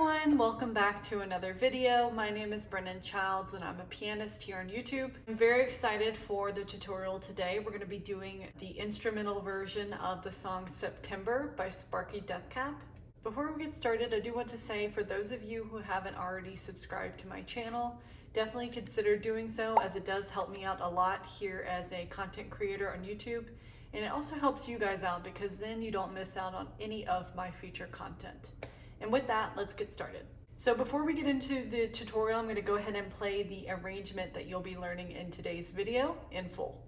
everyone, welcome back to another video. My name is Brennan Childs and I'm a pianist here on YouTube. I'm very excited for the tutorial today. We're going to be doing the instrumental version of the song September by Sparky Deathcap. Before we get started, I do want to say for those of you who haven't already subscribed to my channel, definitely consider doing so, as it does help me out a lot here as a content creator on YouTube. And it also helps you guys out because then you don't miss out on any of my future content. And with that, let's get started. So before we get into the tutorial, I'm going to go ahead and play the arrangement that you'll be learning in today's video in full.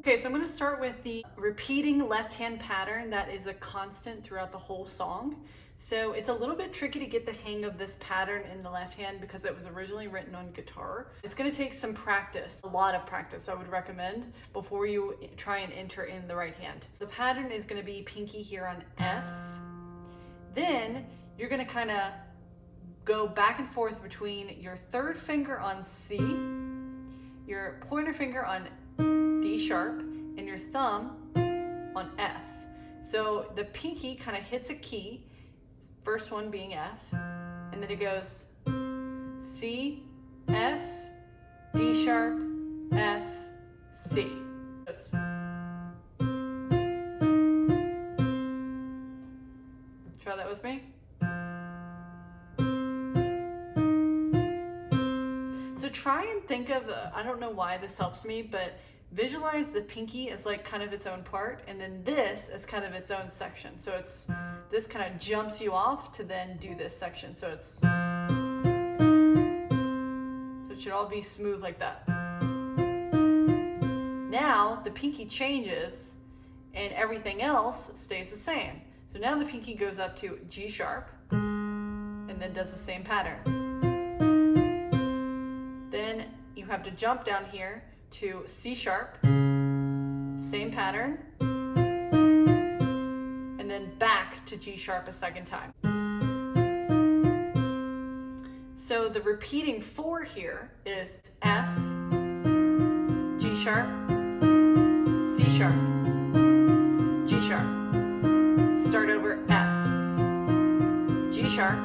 Okay, so I'm going to start with the repeating left-hand pattern that is a constant throughout the whole song. So it's a little bit tricky to get the hang of this pattern in the left hand because it was originally written on guitar. It's going to take some practice, a lot of practice I would recommend before you try and enter in the right hand. The pattern is going to be pinky here on F. Then you're going to kind of go back and forth between your third finger on C, your pointer finger on D sharp, and your thumb on F. So the pinky kind of hits a key, first one being F, and then it goes C, F, D sharp, F, C. Try that with me. So try and think of, I don't know why this helps me, but visualize the pinky as like kind of its own part, and then this as kind of its own section. So it's, this kind of jumps you off to then do this section. So it's, so it should all be smooth like that. Now the pinky changes and everything else stays the same. So now the pinky goes up to G sharp and then does the same pattern. Then you have to jump down here to C sharp, same pattern, and then back to G sharp a second time. So the repeating 4 here is F, G sharp, C sharp, G sharp. Start over F, G sharp,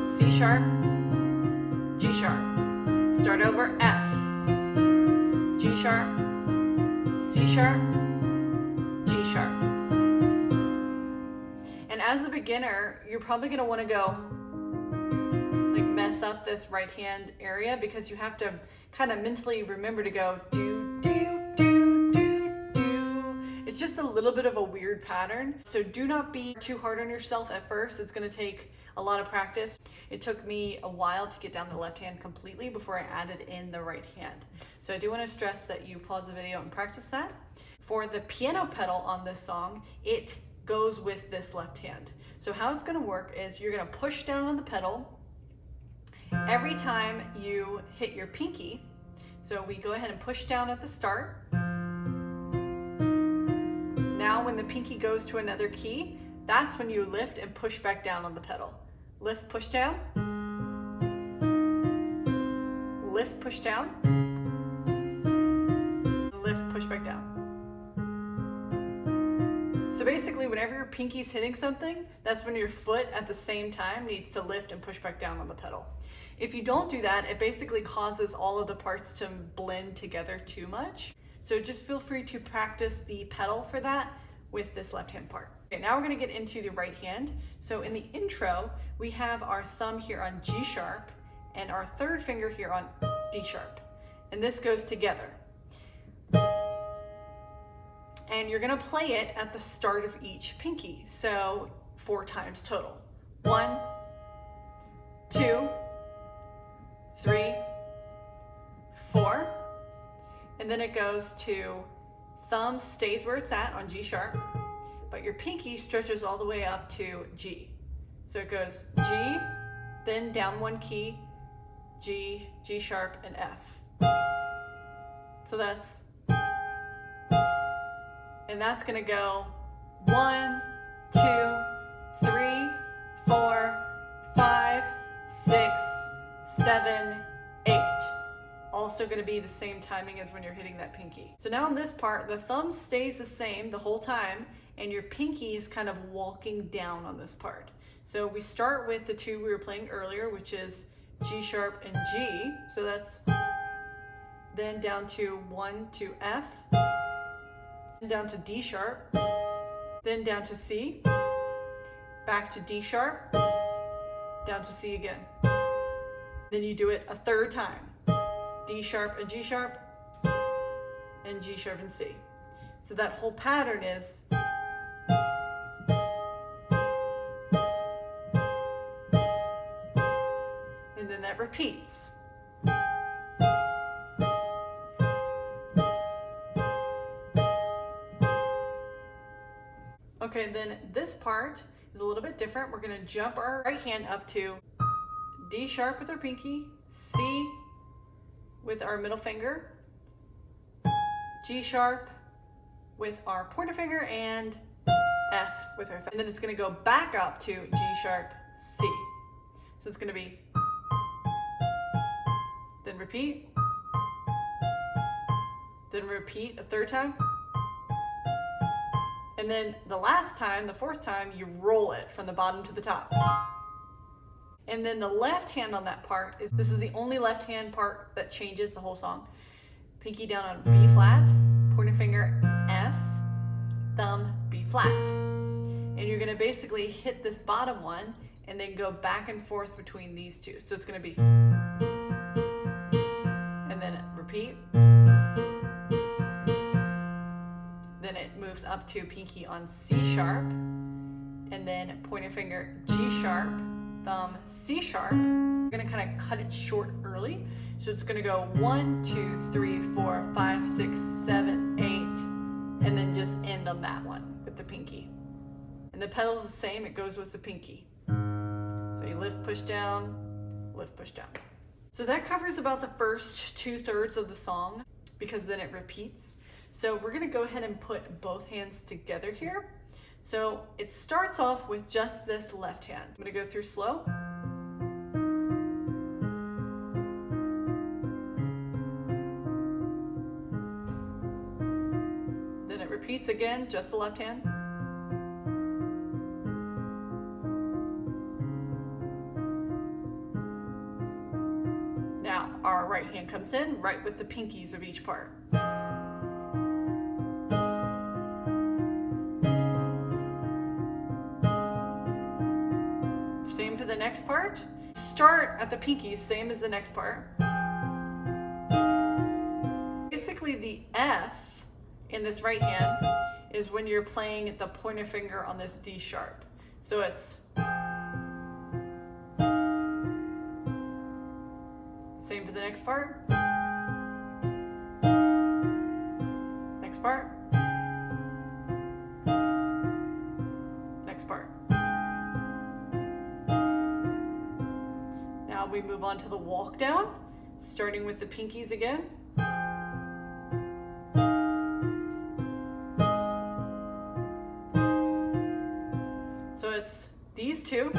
C sharp, G sharp. Start over F, G sharp, C sharp, G sharp. And as a beginner, you're probably going to want to go like mess mess up this right hand area because you have to kind of mentally remember to go do, do, do, do, do. It's just a little bit of a weird pattern. So do not be too hard on yourself at first. It's gonna take a lot of practice. It took me a while to get down the left hand completely before I added in the right hand. So I do want to stress that you pause the video and practice that. For the piano pedal on this song, it goes with this left hand. So how it's going to work is you're going to push down on the pedal every time you hit your pinky. So we go ahead and push down at the start. Now when the pinky goes to another key, that's when you lift and push back down on the pedal. Lift, push down. Lift, push down. Lift, push back down. So basically, whenever your pinky's hitting something, that's when your foot at the same time needs to lift and push back down on the pedal. If you don't do that, it basically causes all of the parts to blend together too much. So just feel free to practice the pedal for that with this left hand part. Okay, now we're going to get into the right hand. So in the intro, we have our thumb here on G sharp and our third finger here on D sharp. And this goes together. And you're going to play it at the start of each pinky. So 4 times total. 1, 2, 3, 4. And then it goes to thumb stays where it's at on G sharp, but your pinky stretches all the way up to G. So it goes G, then down 1 key, G, G sharp, and F. So that's, and that's gonna go 1, 2, 3, 4, 5, 6, 7, 8. Also going to be the same timing as when you're hitting that pinky. So now on this part, the thumb stays the same the whole time, and your pinky is kind of walking down on this part. So we start with the 2 we were playing earlier, which is G sharp and G. So that's then down to 1 to F, then down to D sharp, then down to C, back to D sharp, down to C again. Then you do it a 3rd time. D sharp and G sharp, and G sharp and C. So that whole pattern is and then that repeats. Okay, then this part is a little bit different. We're going to jump our right hand up to D sharp with our pinky, C with our middle finger, G sharp with our pointer finger, and F with our thumb. And then it's going to go back up to G sharp, C. So it's going to be, then repeat, then repeat a 3rd time. And then the last time, the 4th time, you roll it from the bottom to the top. And then the left hand on that part is, this is the only left hand part that changes the whole song. Pinky down on B flat, pointer finger F, thumb B flat. And you're gonna basically hit this bottom one and then go back and forth between these 2. So it's gonna be, and then repeat. Then it moves up to pinky on C sharp, and then pointer finger G sharp, thumb C sharp. We're gonna kind of cut it short early. So it's gonna go 1, 2, 3, 4, 5, 6, 7, 8, and then just end on that one with the pinky. And the pedal's the same, it goes with the pinky. So you lift, push down, lift, push down. So that covers about the first 2/3 of the song, because then it repeats. So we're gonna go ahead and put both hands together here. So it starts off with just this left hand. I'm gonna go through slow. Then it repeats again, just the left hand. Now our right hand comes in right with the pinkies of each part. Same for the next part. Start at the pinkies, same as the next part. Basically the F in this right hand is when you're playing the pointer finger on this D sharp. So it's same for the next part. Next part. Next part. Now we move on to the walk down, starting with the pinkies again. So it's these two.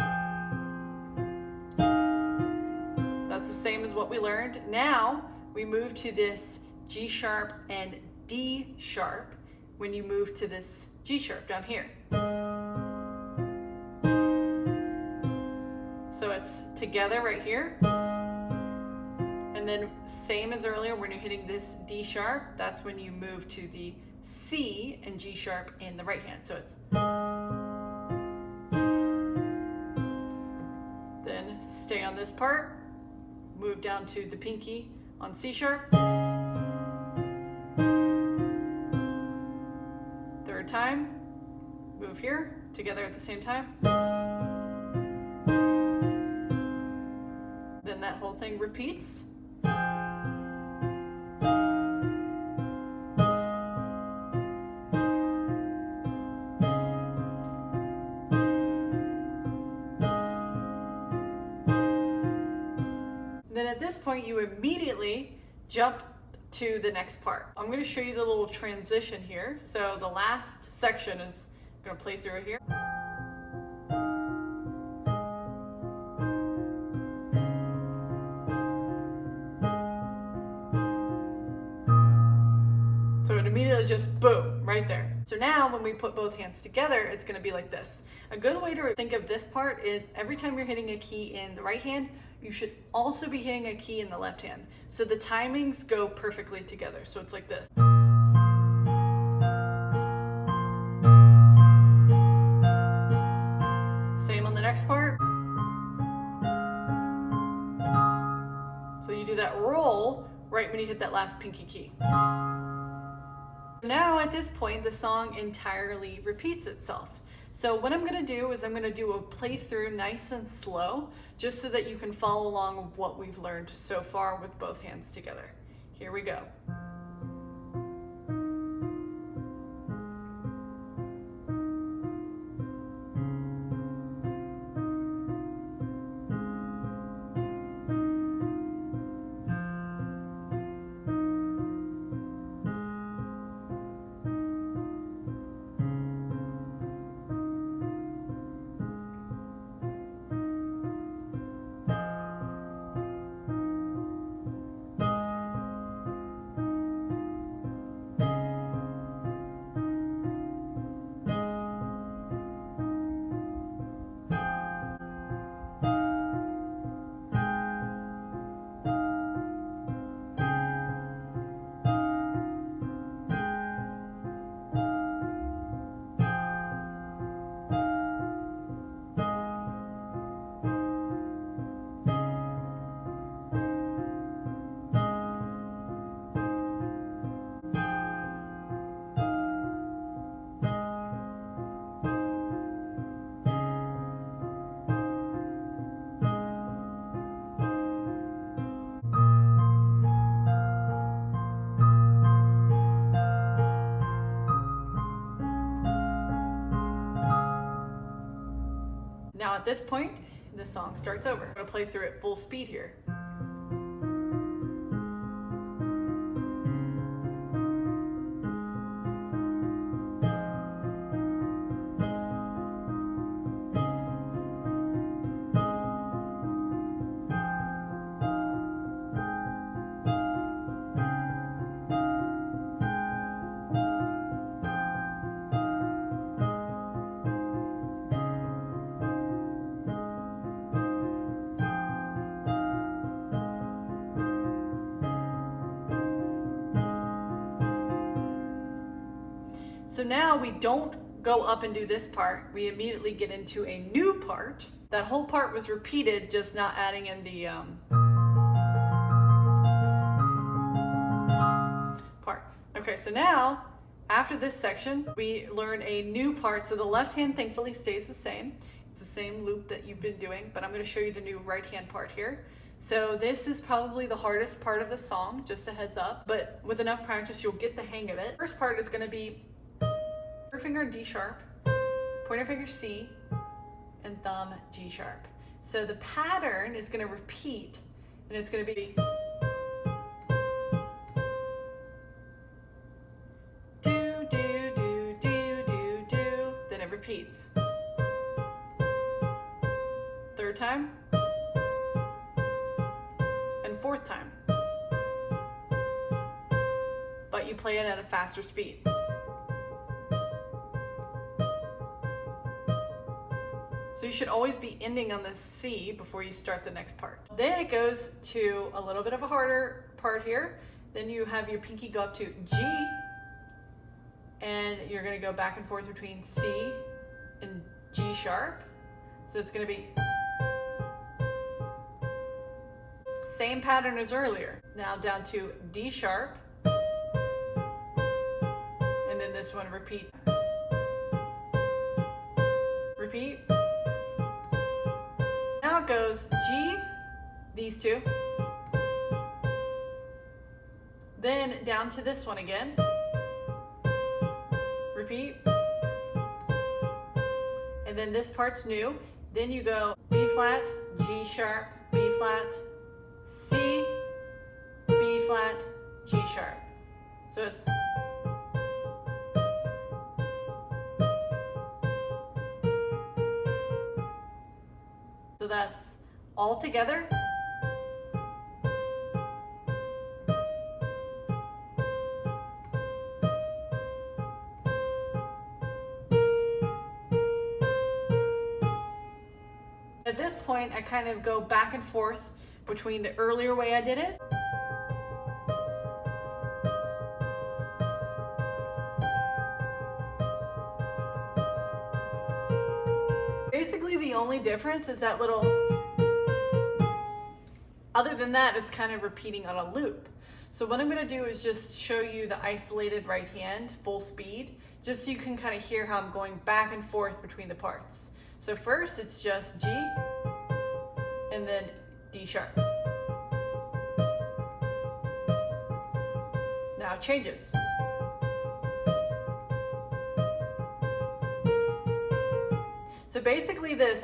That's the same as what we learned. Now we move to this G sharp and D sharp when you move to this G sharp down here. So it's together right here. And then same as earlier, when you're hitting this D sharp, that's when you move to the C and G sharp in the right hand. So it's then stay on this part, move down to the pinky on C sharp. Third time, move here, together at the same time. Then that whole thing repeats. Then at this point, you immediately jump to the next part. I'm going to show you the little transition here. So the last section is I'm going to play through it here. So it immediately just boom, right there. So now when we put both hands together, it's going to be like this. A good way to think of this part is every time you're hitting a key in the right hand, you should also be hitting a key in the left hand. So the timings go perfectly together. So it's like this. Same on the next part. So you do that roll right when you hit that last pinky key. Now at this point, the song entirely repeats itself. So what I'm going to do is I'm going to do a playthrough nice and slow, just so that you can follow along with what we've learned so far with both hands together. Here we go. Now at this point, the song starts over. I'm going to play through it full speed here. So now we don't go up and do this part. We immediately get into a new part That whole part was repeated, just not adding in the part. Okay, so now, after this section, we learn a new part. So the left hand thankfully stays the same. It's the same loop that you've been doing, but I'm going to show you the new right hand part here. So this is probably the hardest part of the song, just a heads up, but with enough practice, you'll get the hang of it. First part is going to be finger D sharp, pointer finger C, and thumb G sharp. So the pattern is going to repeat, and it's going to be do, do, do, do, do, do. Then it repeats. Third time. And fourth time. But you play it at a faster speed. So you should always be ending on the C before you start the next part. Then it goes to a little bit of a harder part here. Then you have your pinky go up to G, and you're gonna go back and forth between C and G sharp. So it's gonna be same pattern as earlier. Now down to D sharp, and then this one repeats. Repeat. Now it goes G, these two, then down to this one again, repeat, and then this part's new. Then you go B flat, G sharp, B flat, C, B flat, G sharp. So it's so that's all together. At this point, I kind of go back and forth between the earlier way I did it basically the only difference is that little, other than that, it's kind of repeating on a loop. So what I'm going to do is just show you the isolated right hand full speed, just so you can kind of hear how I'm going back and forth between the parts. So first it's just G and then D sharp. Now it changes. So basically this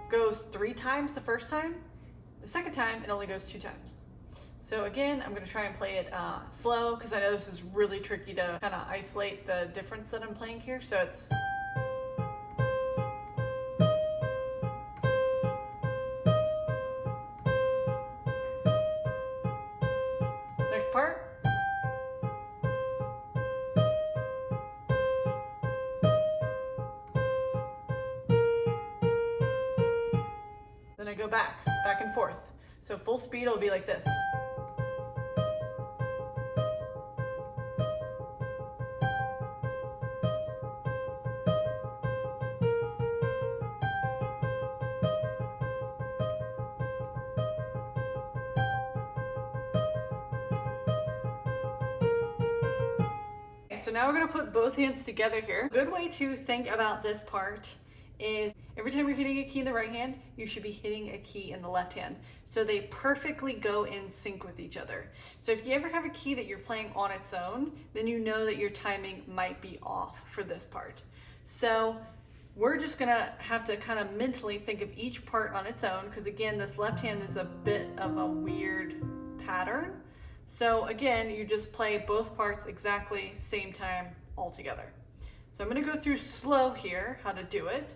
goes 3 times the first time. The second time it only goes 2 times. So again, I'm going to try and play it slow because I know this is really tricky to kind of isolate the difference that I'm playing here. So it's next part. Then I go back and forth. So full speed will be like this. So now we're going to put both hands together here. A good way to think about this part is every time you're hitting a key in the right hand, you should be hitting a key in the left hand. So they perfectly go in sync with each other. So if you ever have a key that you're playing on its own, then you know that your timing might be off for this part. So we're just gonna have to kind of mentally think of each part on its own, because again, this left hand is a bit of a weird pattern. So again, you just play both parts exactly same time all together. So I'm gonna go through slow here, how to do it.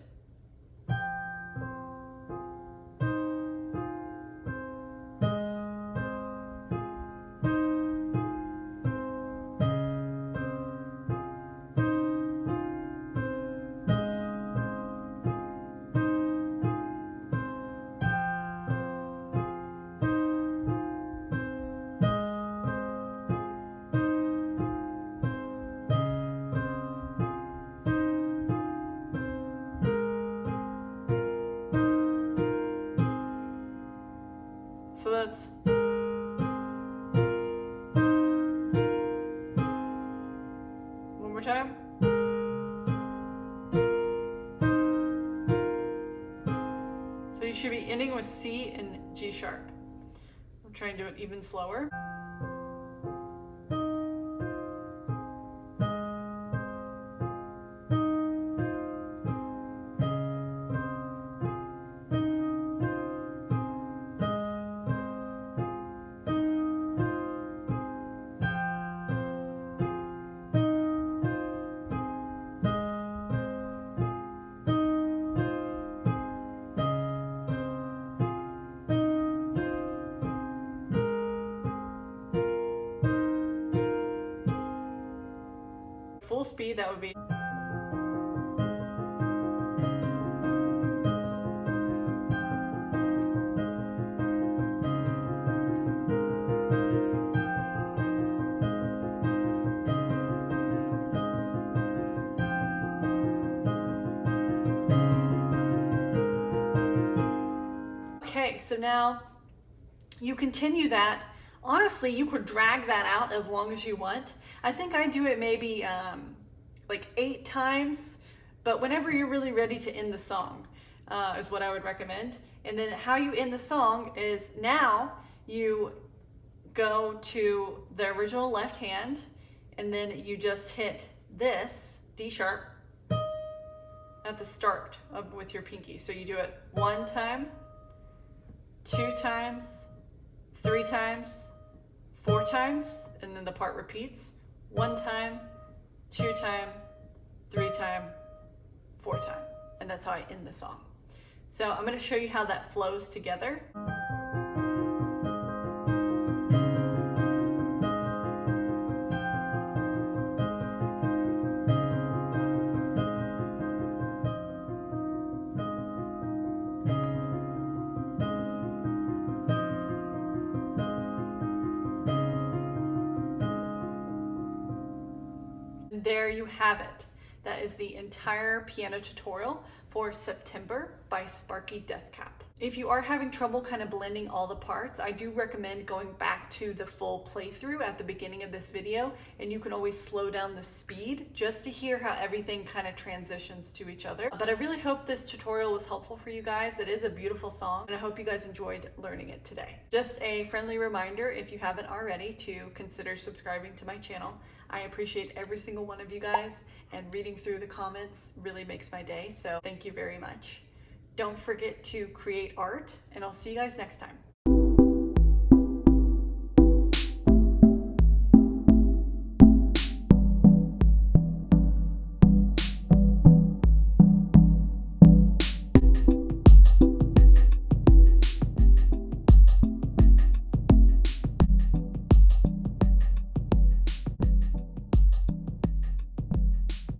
time. So you should be ending with C and G sharp. I'm trying to do it even slower. Full speed, that would be. Okay, so now you continue that. Honestly, you could drag that out as long as you want. I think I do it maybe like 8 times, but whenever you're really ready to end the song is what I would recommend. And then how you end the song is now you go to the original left hand and then you just hit this D sharp at the start of with your pinky. So you do it 1 time, 2 times, 3 times, 4 times, and then the part repeats. 1 time, 2 time, 3 time, 4 time. And that's how I end the song. So I'm going to show you how that flows together. There you have it. That is the entire piano tutorial for September by Sparky Deathcap. If you are having trouble kind of blending all the parts, I do recommend going back to the full playthrough at the beginning of this video, and you can always slow down the speed just to hear how everything kind of transitions to each other. But I really hope this tutorial was helpful for you guys. It is a beautiful song, and I hope you guys enjoyed learning it today. Just a friendly reminder, if you haven't already, to consider subscribing to my channel. I appreciate every single one of you guys, and reading through the comments really makes my day, so thank you very much. Don't forget to create art, and I'll see you guys next time.